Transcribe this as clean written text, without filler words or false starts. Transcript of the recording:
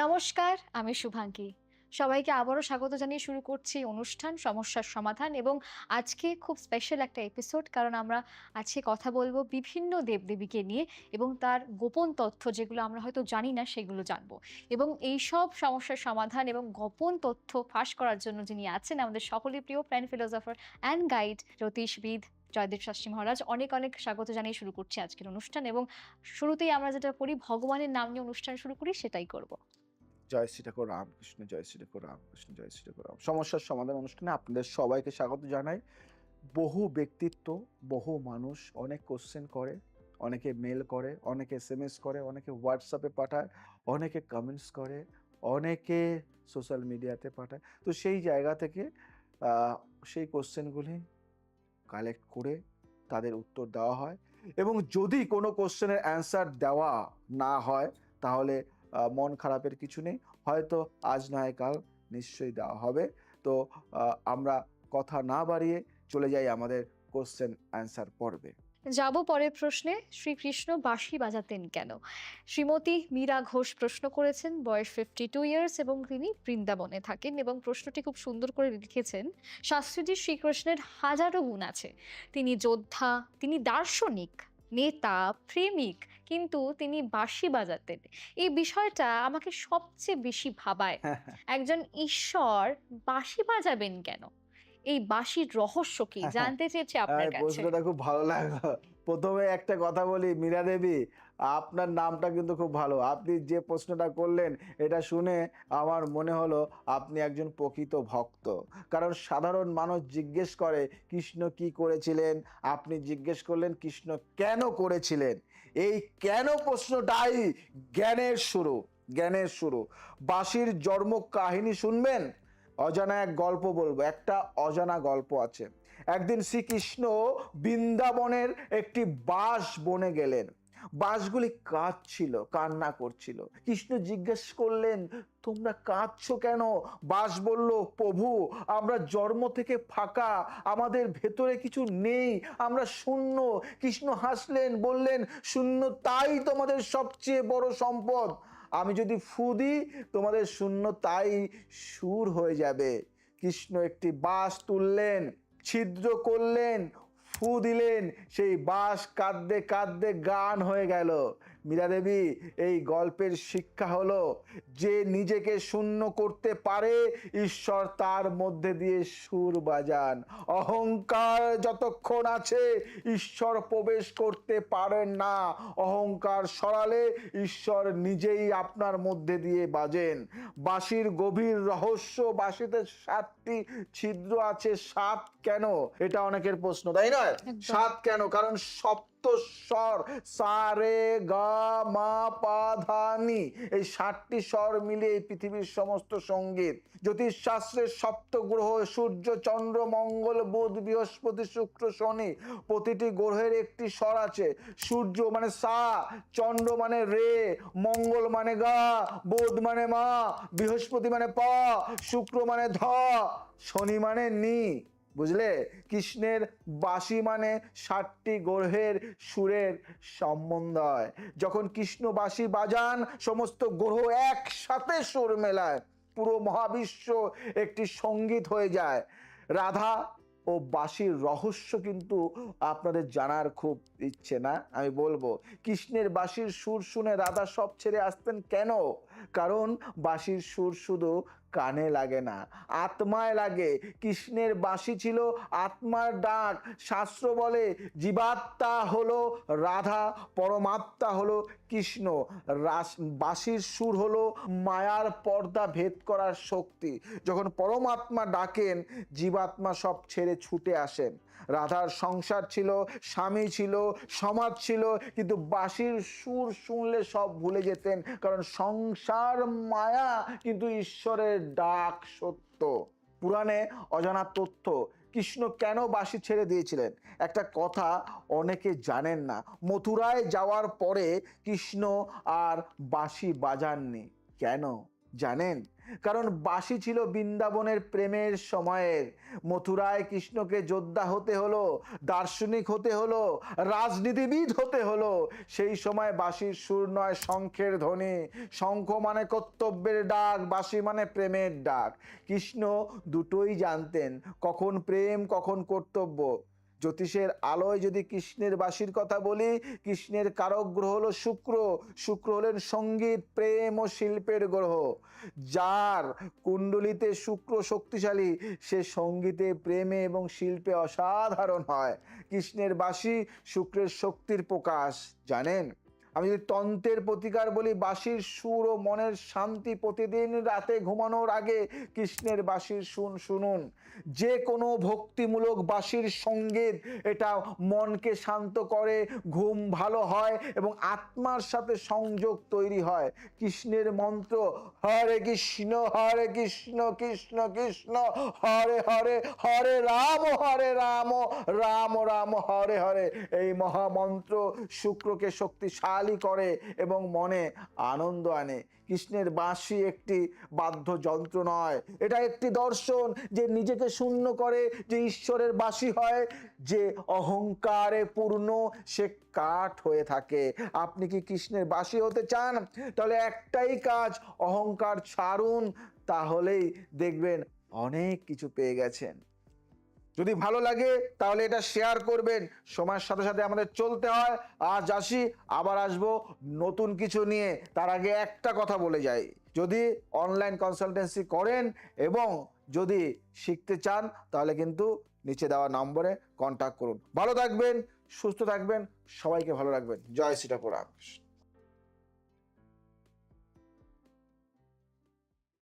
নমস্কার, আমি শুভাঙ্গী। সবাইকে আবারও স্বাগত জানিয়ে শুরু করছি অনুষ্ঠান সমস্যার সমাধান এবং আজকে খুব স্পেশাল একটা এপিসোড কারণ আমরা আজকে কথা বলবো বিভিন্ন দেবদেবীকে নিয়ে এবং তার গোপন তথ্য যেগুলো আমরা হয়তো জানি না সেগুলো জানবো। এবং এইসব সমস্যার সমাধান এবং গোপন তথ্য ফাঁস করার জন্য যিনি আছেন আমাদের সকলের প্রিয় ফ্রেন্ড ফিলোসফার অ্যান্ড গাইড জ্যোতিষবিদ জয়দেব শাস্ত্রী মহারাজ। অনেক অনেক স্বাগত জানিয়ে শুরু করছি আজকের অনুষ্ঠান এবং শুরুতেই আমরা যেটা করি ভগবানের নাম নিয়ে অনুষ্ঠান শুরু করি সেটাই করব। জয় শ্রী ঠাকুর রামকৃষ্ণ, জয় শ্রী ঠাকুর রামকৃষ্ণ, জয় শ্রী ঠাকুর রাম। সমস্যার সমাধান অনুষ্ঠানে আপনাদের সবাইকে স্বাগত জানাই। বহু ব্যক্তিত্ব, বহু মানুষ অনেক কোশ্চেন করে, অনেকে মেল করে, অনেকে SMS করে, অনেকে হোয়াটসঅ্যাপে পাঠায়, অনেকে কমেন্টস করে, অনেকে সোশ্যাল মিডিয়াতে পাঠায়। তো সেই জায়গা থেকে সেই কোশ্চেনগুলি কালেক্ট করে তাদের উত্তর দেওয়া হয় এবং যদি কোনো কোশ্চেনের অ্যান্সার দেওয়া না হয় তাহলে মন খারাপের কিছু নেই, হয়তো আজ নয় কাল নিশ্চয়ই দেওয়া হবে। তো আমরা কথা না বাড়িয়ে চলে যাই আমাদের কোশ্চেন অ্যান্সার পর্বে। যাব পরের প্রশ্নে। শ্রীকৃষ্ণ বাঁশি বাজাতেন কেন? শ্রীমতী মীরা ঘোষ প্রশ্ন করেছেন, বয়স 52 ইয়ার্স এবং তিনি বৃন্দাবনে থাকেন এবং প্রশ্নটি খুব সুন্দর করে লিখেছেন। শাস্ত্রীজি শ্রীকৃষ্ণের হাজারো গুণ আছে। তিনি যোদ্ধা, তিনি দার্শনিক, নেতা, প্রেমিক, কিন্তু তিনি বাঁশি বাজাতেন। এই বিষয়টা আমাকে সবচেয়ে বেশি ভাবায়। একজন ঈশ্বর বাঁশি বাজাবেন কেন? এই বাঁশির রহস্য কি জানতে চেয়েছি আপনার কাছে। প্রশ্নটা খুব ভালো লাগলো। প্রথমে একটা কথা বলি, মীরা দেবী, আপনার নামটা কিন্তু খুব ভালো। আপনি যে প্রশ্নটা করলেন এটা শুনে আমার মনে হলো আপনি একজন প্রকৃত ভক্ত। কারণ সাধারণ মানুষ জিজ্ঞেস করে কৃষ্ণ কি করেছিলেন, আপনি জিজ্ঞেস করলেন কৃষ্ণ কেন করেছিলেন। এই কেন প্রশ্নটাই জ্ঞানের শুরু, জ্ঞানের শুরু। বাঁশির জন্ম কাহিনী শুনবেন? অজানা এক গল্প বলবো, একটা অজানা গল্প আছে। একদিন শ্রীকৃষ্ণ বৃন্দাবনের একটি বাঁশ বনে গেলেন। বাঁশগুলি কাঁদছিল, কান্না করছিল। কৃষ্ণ জিজ্ঞেস করলেন, তোমরা কাঁদছো কেন? বাঁশ বলল, প্রভু, আমরা জন্ম থেকে ফাঁকা, আমাদের ভেতরে কিছু নেই, আমরা শূন্য। কৃষ্ণ হাসলেন, বললেন, শূন্য তাই তোমাদের সবচেয়ে বড় সম্পদ। আমি যদি ফু দিই তোমাদের শূন্য তাই সুর হয়ে যাবে। কৃষ্ণ একটি বাঁশ তুললেন, ছিদ্র করলেন, ফু দিলেন, সেই বাঁশ কাঁদতে কাঁদতে গান হয়ে গেল। মীরা দেবী, এই গল্পের শিক্ষা হলো যে নিজেকে শূন্য করতে পারে ঈশ্বর তার মধ্যে দিয়ে সুর বাজান। অহংকার যতক্ষণ আছে ঈশ্বর প্রবেশ করতে পারেন না। অহংকার সরালে ঈশ্বর নিজেই আপনার মধ্যে দিয়ে বাজেন। বাঁশির গভীর রহস্য, বাঁশিতে 7টি ছিদ্র আছে। 7 কেন? এটা অনেকের প্রশ্ন, তাই নয়? 7 কেন? কারণ স্বর, সা রে গা মা পা ধা নি, এই 7টি স্বর মিলে এই পৃথিবীর সমস্ত সঙ্গীত। জ্যোতিষ শাস্ত্রের সপ্ত গ্রহ সূর্য, চন্দ্র, মঙ্গল, বুধ, বৃহস্পতি, শুক্র, শনি, প্রতিটি গ্রহের একটি স্বর আছে। সূর্য মানে সা, চন্দ্র মানে রে, মঙ্গল মানে গা, বুধ মানে মা, বৃহস্পতি মানে পা, শুক্র মানে ধ, শনি মানে নি। বুঝলে? কৃষ্ণের বাঁশি মানে 7টি গ্রহের সুরের সমন্বয়। যখন কৃষ্ণ বাঁশি বাজান সমস্ত গ্রহ একসাথে সুর মেলায়, পুরো মহাবিশ্ব একটি সঙ্গীত হয়ে যায়। রাধা ও বাঁশির রহস্য কিন্তু আপনাদের জানার খুব ইচ্ছে না? আমি বলবো, কৃষ্ণের বাঁশির সুর শুনে রাধা সব ছেড়ে আসতেন কেন? কারণ বাঁশির সুর শুধু কানে লাগে না, আত্মায় লাগে। কৃষ্ণের বাঁশি ছিল আত্মার ডাক। শাস্ত্র বলে জীবাত্মা হলো রাধা, পরমাত্মা হলো কৃষ্ণ। বাঁশির সুর হলো মায়ার পর্দা ভেদ করার শক্তি। যখন পরমাত্মা ডাকেন জীবাত্মা সব ছেড়ে ছুটে আসেন। রাধার সংসার ছিল, স্বামী ছিল, সমাজ ছিল, কিন্তু বাঁশির সুর শুনলে সব ভুলে যেতেন, কারণ সংসার মায়া কিন্তু ঈশ্বরের ডাক সত্য। পুরাণে অজানা তথ্য, কৃষ্ণ কেন বাঁশি ছেড়ে দিয়েছিলেন একটা কথা অনেকে জানেন না। মথুরায় যাওয়ার পরে কৃষ্ণ আর বাঁশি বাজাননি। কেন জানেন? কারণ বাঁশি ছিল বৃন্দাবনের প্রেমের সময়ের। মথুরায় কৃষ্ণকে যোদ্ধা হতে হলো, দার্শনিক হতে হলো, রাজনীতিবিদ হতে হলো। সেই সময় বাঁশির সুর নয় শঙ্খের ধ্বনি। শঙ্খ মানে কর্তব্যের ডাক, বাঁশি মানে প্রেমের ডাক। কৃষ্ণ দুটোই জানতেন, কখন প্রেম কখন কর্তব্য। জ্যোতিষের আলোয় যদি কৃষ্ণের বাঁশির কথা বলি, কৃষ্ণের কারক গ্রহ হলো শুক্র। শুক্র হলেন সঙ্গীত, প্রেম ও শিল্পের গ্রহ। যার কুণ্ডলিতে শুক্র শক্তিশালী, সে সঙ্গীতে, প্রেমে এবং শিল্পে অসাধারণ হয়। কৃষ্ণের বাঁশি শুক্রের শক্তির প্রকাশ, জানেন? আমি যদি তন্ত্রের প্রতিকার বলি, বাঁশির সুর ও মনের শান্তি। প্রতিদিন রাতে ঘুমানোর আগে কৃষ্ণের বাঁশির শুনুন। যে কোনো ভক্তিমূলক বাঁশির সঙ্গীত, এটা মনকে শান্ত করে, ঘুম ভালো হয় এবং আত্মার সাথে সংযোগ তৈরি হয়। কৃষ্ণের মন্ত্র হরে কৃষ্ণ কৃষ্ণ কৃষ্ণ হরে হরে, হরে রাম রাম রাম হরে হরে, এই মহামন্ত্র শুক্রকে শক্তিশালী করে এবং মনে আনন্দ আনে। কৃষ্ণের বাঁশি একটি বাদ্যযন্ত্র নয়, এটা একটি দর্শন যে নিজেকে শূন্য করে যে ঈশ্বরের বাঁশি হয়। যে অহংকারে পূর্ণ সে কাঠ হয়ে থাকে। আপনি কি কৃষ্ণের বাঁশি হতে চান? তাহলে একটাই কাজ, অহংকার ছাড়ুন, তাহলেই দেখবেন অনেক কিছু পেয়ে গেছেন। যদি ভালো লাগে তাহলে এটা শেয়ার করবেন। সময়ের সাথে সাথে আমাদের চলতে হয়। আজ আসি, আবার আসবো নতুন কিছু নিয়ে। তার আগে একটা কথা বলে যাই, যদি অনলাইন কনসালটেন্সি করেন এবং যদি শিখতে চান, তাহলে কিন্তু নিচে দেওয়া নম্বরে কন্ট্যাক্ট করুন। ভালো থাকবেন, সুস্থ থাকবেন, সবাইকে ভালো রাখবেন। জয় শ্রী ঠাকুর রামকৃষ্ণ।